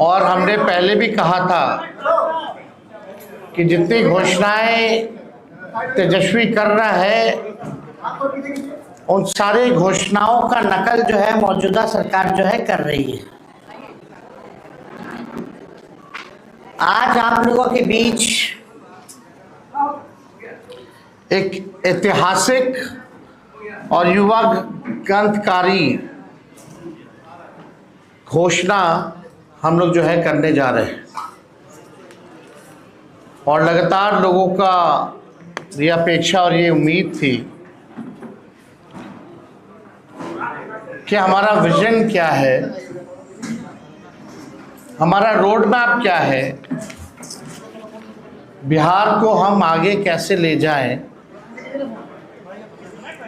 और हमने पहले भी कहा था कि जितनी घोषणाएं तेजस्वी कर रहा है उन सारी घोषणाओं का नकल जो है मौजूदा सरकार जो है कर रही है। आज आप लोगों के बीच एक ऐतिहासिक और युवा क्रांतिकारी घोषणा हम लोग जो है करने जा रहे हैं और लगातार लोगों का ये अपेक्षा और ये उम्मीद थी कि हमारा विजन क्या है, हमारा रोड मैप क्या है, बिहार को हम आगे कैसे ले जाएं।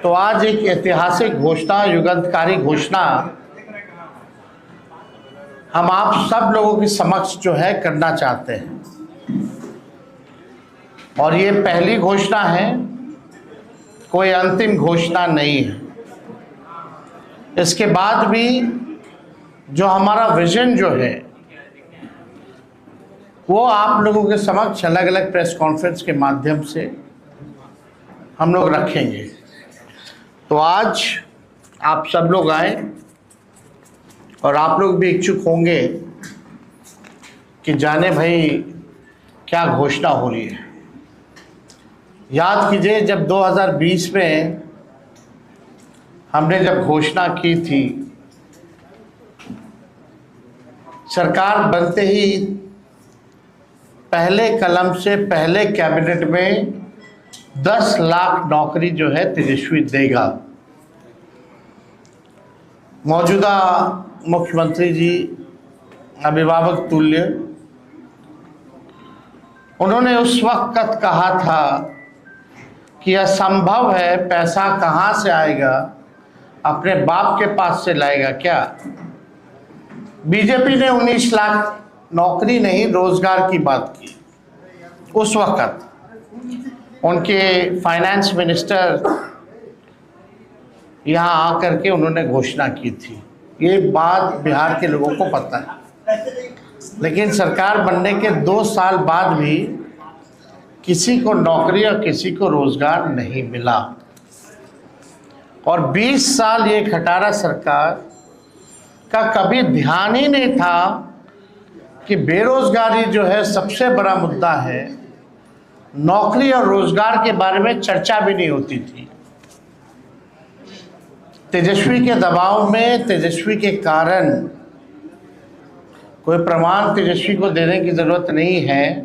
तो आज एक ऐतिहासिक घोषणा, युगांतकारी घोषणा हम आप सब लोगों के समक्ष जो है करना चाहते हैं और ये पहली घोषणा है, कोई अंतिम घोषणा नहीं है। इसके बाद भी जो हमारा विजन जो है वो आप लोगों के समक्ष अलग अलग प्रेस कॉन्फ्रेंस के माध्यम से हम लोग रखेंगे। तो आज आप सब लोग आए और आप लोग भी इच्छुक होंगे कि जाने भाई क्या घोषणा हो रही है। याद कीजिए जब 2020 में हमने जब घोषणा की थी, सरकार बनते ही पहले कलम से पहले कैबिनेट में 10 लाख नौकरी जो है तेजस्वी देगा। मौजूदा मुख्यमंत्री जी अभिभावक तुल्य, उन्होंने उस वक्त कहा था कि असंभव है, पैसा कहाँ से आएगा, अपने बाप के पास से लाएगा क्या। बीजेपी ने 19 लाख नौकरी नहीं रोजगार की बात की। उस वक्त उनके फाइनेंस मिनिस्टर यहाँ आकर के उन्होंने घोषणा की थी। ये बात बिहार के लोगों को पता है, लेकिन सरकार बनने के 2 साल बाद भी किसी को नौकरी और किसी को रोजगार नहीं मिला और 20 साल ये खटारा सरकार का कभी ध्यान ही नहीं था कि बेरोजगारी जो है सबसे बड़ा मुद्दा है। नौकरी और रोजगार के बारे में चर्चा भी नहीं होती थी। तेजस्वी के दबाव में, तेजस्वी के कारण, कोई प्रमाण तेजस्वी को देने की जरूरत नहीं है,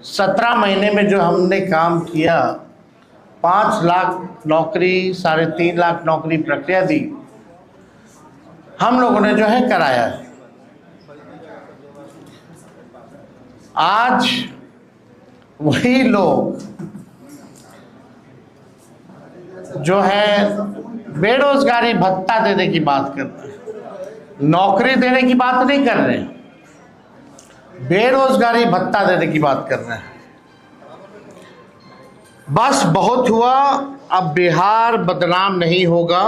17 महीने में जो हमने काम किया, 5 लाख नौकरी, 3.5 लाख नौकरी प्रक्रिया दी, हम लोगों ने जो है कराया है। आज वही लोग जो है बेरोजगारी भत्ता देने की बात कर रहे हैं, नौकरी देने की बात नहीं कर रहे हैं, बेरोजगारी भत्ता देने की बात कर रहे हैं। बस बहुत हुआ, अब बिहार बदनाम नहीं होगा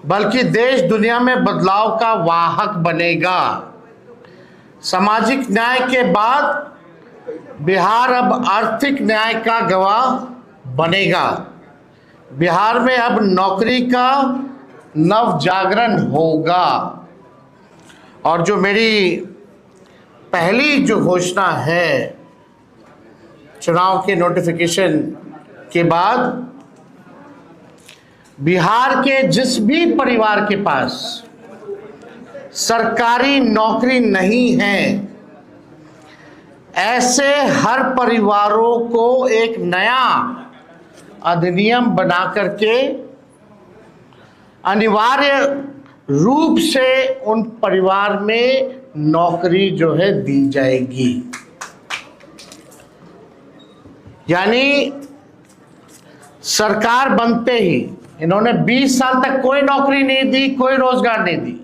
बल्कि देश दुनिया में बदलाव का वाहक बनेगा। सामाजिक न्याय के बाद बिहार अब आर्थिक न्याय का गवाह बनेगा। बिहार में अब नौकरी का नव जागरण होगा। और जो मेरी पहली जो घोषणा है चुनाव के नोटिफिकेशन के बाद, बिहार के जिस भी परिवार के पास सरकारी नौकरी नहीं है, ऐसे हर परिवारों को एक नया अधिनियम बना करके अनिवार्य रूप से उन परिवार में नौकरी जो है दी जाएगी। यानी सरकार बनते ही इन्होंने 20 साल तक कोई नौकरी नहीं दी, कोई रोजगार नहीं दी,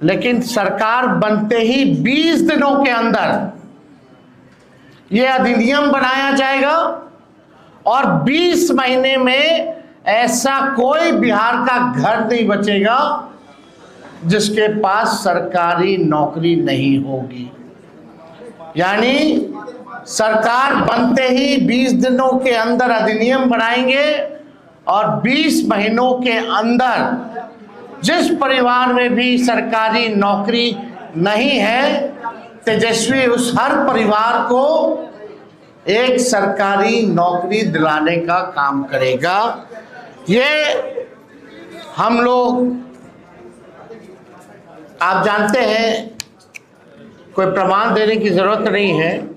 लेकिन सरकार बनते ही 20 दिनों के अंदर यह अधिनियम बनाया जाएगा और 20 महीने में ऐसा कोई बिहार का घर नहीं बचेगा जिसके पास सरकारी नौकरी नहीं होगी। यानी सरकार बनते ही 20 दिनों के अंदर अधिनियम बनाएंगे और 20 महीनों के अंदर जिस परिवार में भी सरकारी नौकरी नहीं है, तेजस्वी उस हर परिवार को एक सरकारी नौकरी दिलाने का काम करेगा। ये हम लोग, आप जानते हैं, कोई प्रमाण देने की जरूरत नहीं है।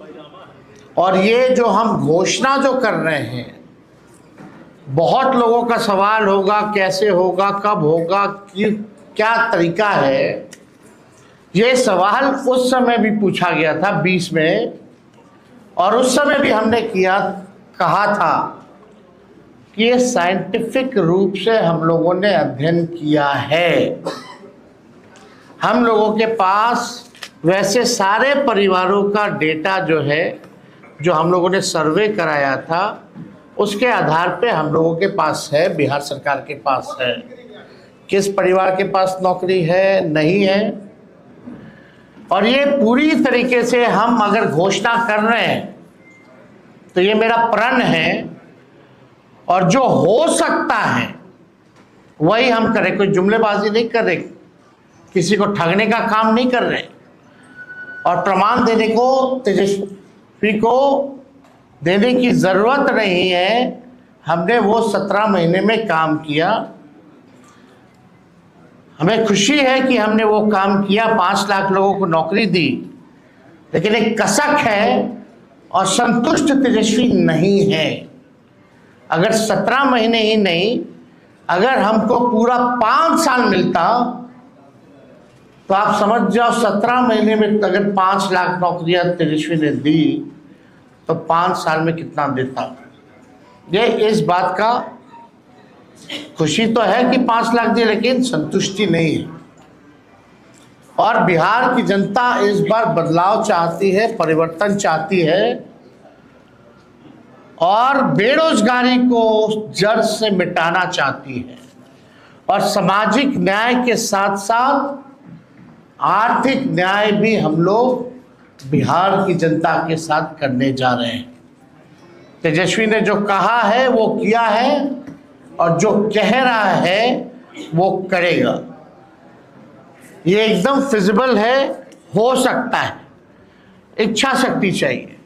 और ये जो हम घोषणा जो कर रहे हैं, बहुत लोगों का सवाल होगा कैसे होगा, कब होगा, क्या तरीका है। ये सवाल उस समय भी पूछा गया था 20 में, और उस समय भी हमने कहा था कि ये साइंटिफिक रूप से हम लोगों ने अध्ययन किया है। हम लोगों के पास वैसे सारे परिवारों का डेटा जो है, जो हम लोगों ने सर्वे कराया था, उसके आधार पे हम लोगों के पास है, बिहार सरकार के पास है, किस परिवार के पास नौकरी है, नहीं है। और ये पूरी तरीके से हम अगर घोषणा कर रहे हैं तो ये मेरा प्रण है, और जो हो सकता है वही हम करें। कोई जुमलेबाजी नहीं कर रहे, किसी को ठगने का काम नहीं कर रहे, और प्रमाण देने को तेजस्वी को देने की ज़रूरत नहीं है। हमने वो 17 महीने में काम किया। हमें खुशी है कि हमने वो काम किया, 5 लाख लोगों को नौकरी दी, लेकिन एक कसक है और संतुष्ट तेजस्वी नहीं है। अगर 17 महीने ही नहीं, अगर हमको पूरा 5 साल मिलता तो आप समझ जाओ 17 महीने में अगर 5 लाख नौकरियां तेजस्वी ने दी तो 5 साल में कितना देता। ये इस बात का खुशी तो है कि 5 लाख दिए, लेकिन संतुष्टि नहीं है। और बिहार की जनता इस बार बदलाव चाहती है, परिवर्तन चाहती है, और बेरोजगारी को जड़ से मिटाना चाहती है, और सामाजिक न्याय के साथ साथ आर्थिक न्याय भी हम लोग बिहार की जनता के साथ करने जा रहे हैं। तेजस्वी ने जो कहा है वो किया है, और जो कह रहा है वो करेगा। ये एकदम फिजिबल है, हो सकता है, इच्छा शक्ति चाहिए।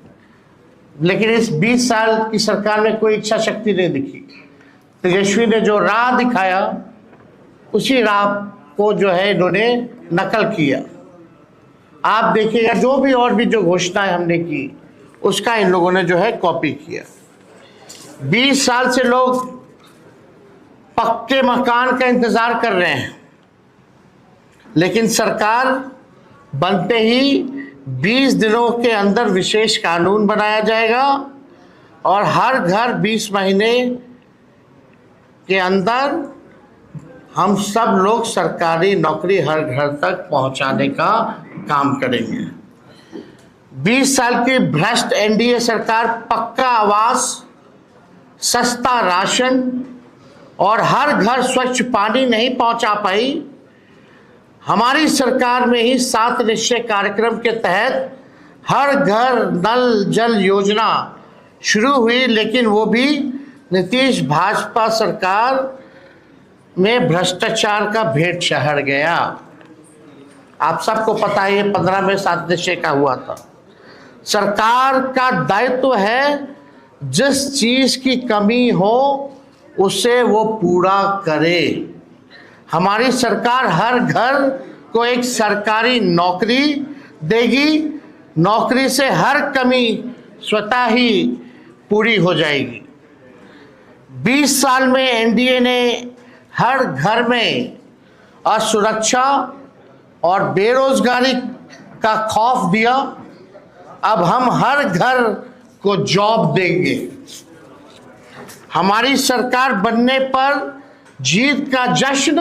लेकिन इस 20 साल की सरकार में कोई इच्छा शक्ति नहीं दिखी। तेजस्वी ने जो राह दिखाया, उसी राह को जो है इन्होंने नकल किया। आप देखिएगा, जो भी और भी जो घोषणाएं हमने की, उसका इन लोगों ने जो है कॉपी किया। 20 साल से लोग पक्के मकान का इंतजार कर रहे हैं, लेकिन सरकार बनते ही 20 दिनों के अंदर विशेष कानून बनाया जाएगा, और हर घर 20 महीने के अंदर हम सब लोग सरकारी नौकरी हर घर तक पहुंचाने का काम करेंगे। 20 साल की भ्रष्ट एनडीए सरकार पक्का आवास, सस्ता राशन और हर घर स्वच्छ पानी नहीं पहुंचा पाई। हमारी सरकार में ही 7 निश्चय कार्यक्रम के तहत हर घर नल जल योजना शुरू हुई, लेकिन वो भी नीतीश भाजपा सरकार में भ्रष्टाचार का भेंट चढ़ गया। आप सबको पता है, ये 15 में 7 निश्चय का हुआ था। सरकार का दायित्व है जिस चीज की कमी हो उसे वो पूरा करे। हमारी सरकार हर घर को एक सरकारी नौकरी देगी, नौकरी से हर कमी स्वतः ही पूरी हो जाएगी। 20 साल में एनडीए ने हर घर में असुरक्षा और बेरोजगारी का खौफ दिया। अब हम हर घर को जॉब देंगे। हमारी सरकार बनने पर जीत का जश्न,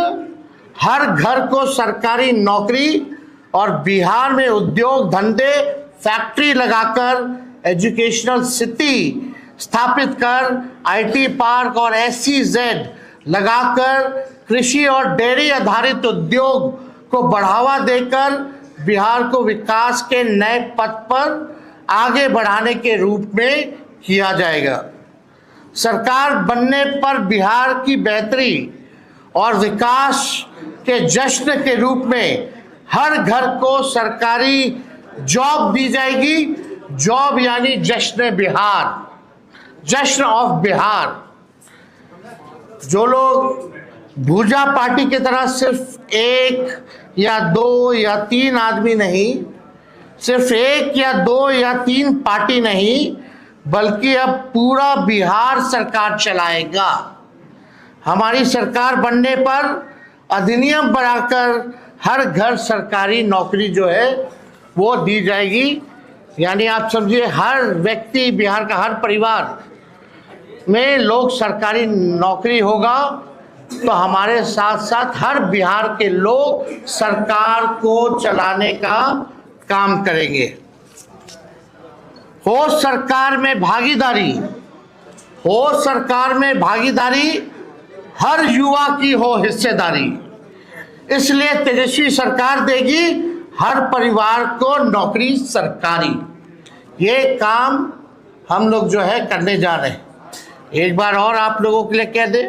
हर घर को सरकारी नौकरी, और बिहार में उद्योग धंधे, फैक्ट्री लगाकर एजुकेशनल सिटी स्थापित कर, आईटी पार्क और SEZ लगाकर कृषि और डेयरी आधारित उद्योग को बढ़ावा देकर बिहार को विकास के नए पथ पर आगे बढ़ाने के रूप में किया जाएगा। सरकार बनने पर बिहार की बेहतरी और विकास के जश्न के रूप में हर घर को सरकारी जॉब दी जाएगी। जॉब यानी जश्न बिहार, जश्न ऑफ बिहार। जो लोग भूजा पार्टी की तरह सिर्फ 1 या 2 या 3 आदमी नहीं, सिर्फ 1 या 2 या 3 पार्टी नहीं, बल्कि अब पूरा बिहार सरकार चलाएगा। हमारी सरकार बनने पर अधिनियम बनाकर हर घर सरकारी नौकरी जो है वो दी जाएगी। यानी आप समझिए हर व्यक्ति, बिहार का हर परिवार में लोग सरकारी नौकरी होगा, तो हमारे साथ साथ हर बिहार के लोग सरकार को चलाने का काम करेंगे। हो सरकार में भागीदारी, हो सरकार में भागीदारी, हर युवा की हो हिस्सेदारी। इसलिए तेजस्वी सरकार देगी हर परिवार को नौकरी सरकारी। ये काम हम लोग जो है करने जा रहे हैं। एक बार और आप लोगों के लिए कह दे,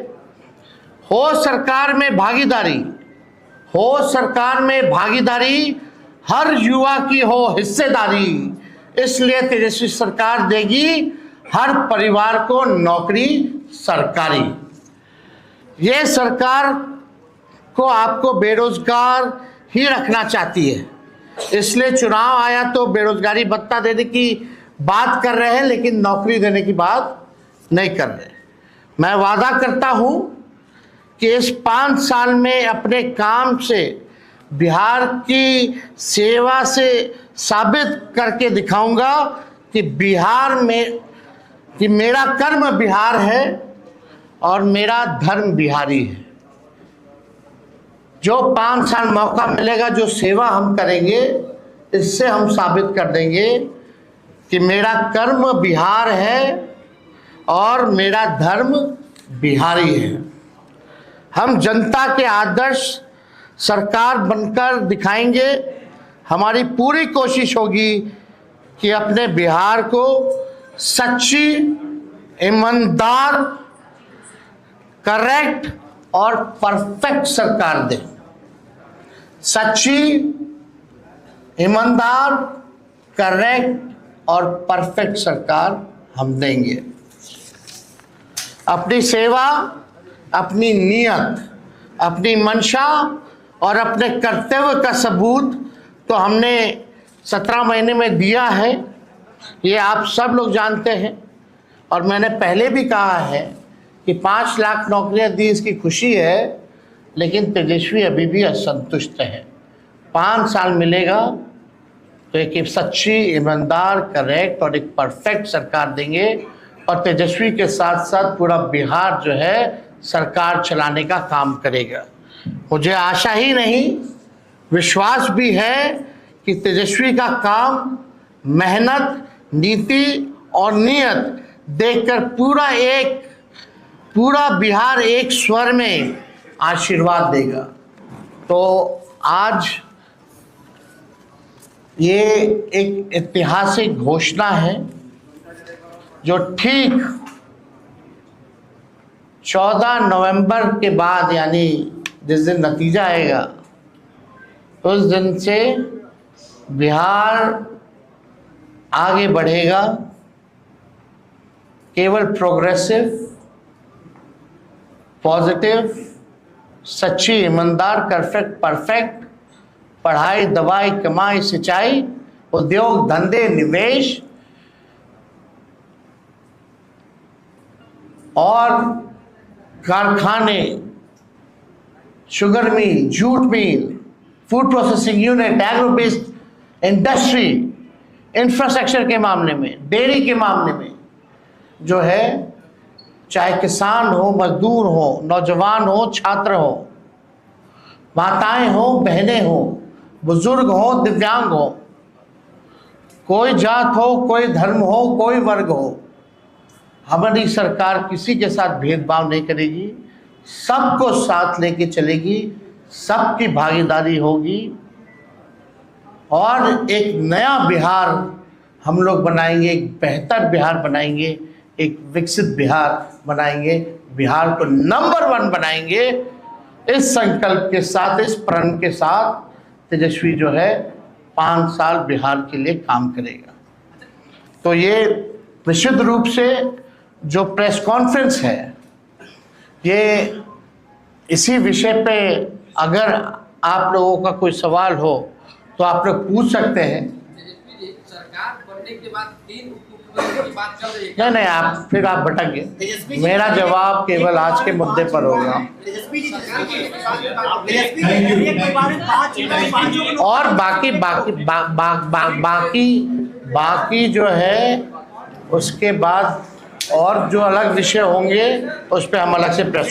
हो सरकार में भागीदारी, हो सरकार में भागीदारी, हर युवा की हो हिस्सेदारी। इसलिए तेजस्वी सरकार देगी हर परिवार को नौकरी सरकारी। ये सरकार को आपको बेरोजगार ही रखना चाहती है, इसलिए चुनाव आया तो बेरोजगारी भत्ता देने की बात कर रहे हैं, लेकिन नौकरी देने की बात नहीं कर रहे। मैं वादा करता हूं कि इस 5 साल में अपने काम से बिहार की सेवा से साबित करके दिखाऊंगा कि बिहार में कि मेरा कर्म बिहार है और मेरा धर्म बिहारी है। जो 5 साल मौका मिलेगा, जो सेवा हम करेंगे, इससे हम साबित कर देंगे कि मेरा कर्म बिहार है और मेरा धर्म बिहारी है। हम जनता के आदर्श सरकार बनकर दिखाएंगे। हमारी पूरी कोशिश होगी कि अपने बिहार को सच्ची, ईमानदार, करेक्ट और परफेक्ट सरकार दें। सच्ची, ईमानदार, करेक्ट और परफेक्ट सरकार हम देंगे। अपनी सेवा, अपनी नियत, अपनी मंशा और अपने कर्तव्य का सबूत तो हमने 17 महीने में दिया है, ये आप सब लोग जानते हैं। और मैंने पहले भी कहा है कि 5 लाख नौकरियां दी, इसकी खुशी है, लेकिन तेजस्वी अभी भी असंतुष्ट है। 5 साल मिलेगा तो एक सच्ची, ईमानदार, करेक्ट और एक परफेक्ट सरकार देंगे, और तेजस्वी के साथ साथ पूरा बिहार जो है सरकार चलाने का काम करेगा। मुझे आशा ही नहीं, विश्वास भी है कि तेजस्वी का काम, मेहनत, नीति और नियत देखकर पूरा बिहार एक स्वर में आशीर्वाद देगा। तो आज ये एक ऐतिहासिक घोषणा है जो ठीक 14 नवंबर के बाद, यानी जिस दिन नतीजा आएगा उस दिन से बिहार आगे बढ़ेगा। केवल प्रोग्रेसिव, पॉजिटिव, सच्ची, ईमानदार, परफेक्ट, पढ़ाई, दवाई, कमाई, सिंचाई, उद्योग, धंधे, निवेश और कारखाने, sugar mill, jute mill, food processing unit, agro based industry, infrastructure के मामले में, डेयरी के मामले में जो है, चाहे किसान हो, मजदूर हो, नौजवान हो, छात्र हो, माताएं हो, बहनें हो, बुजुर्ग हो, दिव्यांग हो, कोई जात हो, कोई धर्म हो, कोई वर्ग हो, हमारी सरकार किसी के साथ भेदभाव नहीं करेगी, सबको साथ लेके चलेगी, सबकी भागीदारी होगी और एक नया बिहार हम लोग बनाएंगे, एक बेहतर बिहार बनाएंगे, एक विकसित बिहार बनाएंगे, बिहार को नंबर 1 बनाएंगे। इस संकल्प के साथ, इस प्रण के साथ तेजस्वी जो है 5 साल बिहार के लिए काम करेगा। तो ये निश्चित रूप से जो प्रेस कॉन्फ्रेंस है, ये इसी विषय पे अगर आप लोगों का कोई सवाल हो तो आप लोग पूछ सकते हैं। सरकार बनने के बाद 3 उपमुख्यमंत्री की बात चल रही है। नहीं, आप फिर आप भटक गए। मेरा जवाब केवल आज के मुद्दे पर होगा। और बाकी जो है उसके बाद और जो अलग विषय होंगे उस पर हम अलग से प्रेस